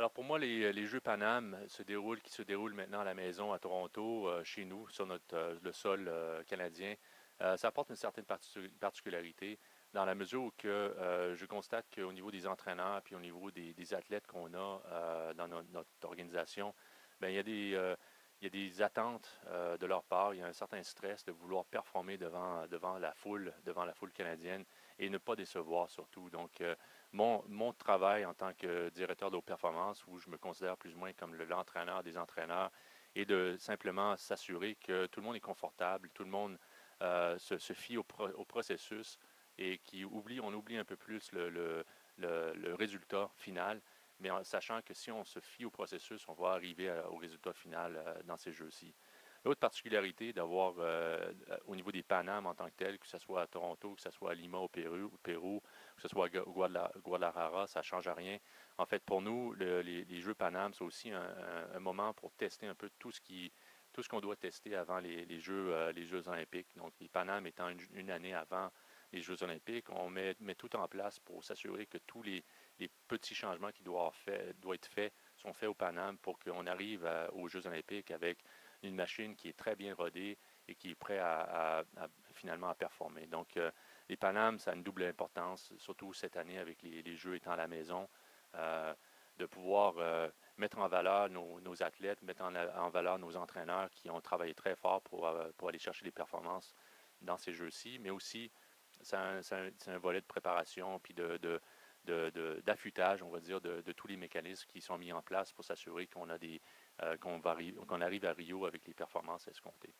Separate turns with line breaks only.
Alors pour moi, les Jeux Pan-Am qui se déroulent maintenant à la maison à Toronto, chez nous, sur le sol canadien. Ça apporte une certaine particularité dans la mesure où je constate qu'au niveau des entraîneurs puis au niveau des athlètes qu'on a dans notre organisation, ben, il y a des attentes de leur part, il y a un certain stress de vouloir performer devant la foule canadienne et ne pas décevoir surtout. Donc, mon travail en tant que directeur de haute performance, où je me considère plus ou moins comme l'entraîneur des entraîneurs, est de simplement s'assurer que tout le monde est confortable, tout le monde se fie au processus et on oublie un peu plus le résultat final, mais en sachant que si on se fie au processus, on va arriver au résultat final dans ces jeux-ci. L'autre particularité d'avoir au niveau des Pan en tant que tel, que ce soit à Toronto, que ce soit à Lima au Pérou, que ce soit à Guadalajara, ça ne change rien. En fait, pour nous, les Jeux Pan c'est aussi un moment pour tester un peu tout ce qu'on doit tester avant les Jeux olympiques. Donc, les Pan étant une année avant les Jeux olympiques, met tout en place pour s'assurer que tous les petits changements qui doivent être faits sont faits au Pan pour qu'on arrive aux Jeux olympiques avec une machine qui est très bien rodée et qui est prêt finalement à performer. Donc, les Pan ça a une double importance, surtout cette année avec les Jeux étant à la maison, euh, de pouvoir mettre en valeur nos athlètes, mettre en valeur nos entraîneurs qui ont travaillé très fort pour aller chercher des performances dans ces Jeux-ci, mais aussi c'est un volet de préparation puis d'affûtage, on va dire, de tous les mécanismes qui sont mis en place pour s'assurer qu'on arrive à Rio avec les performances escomptées.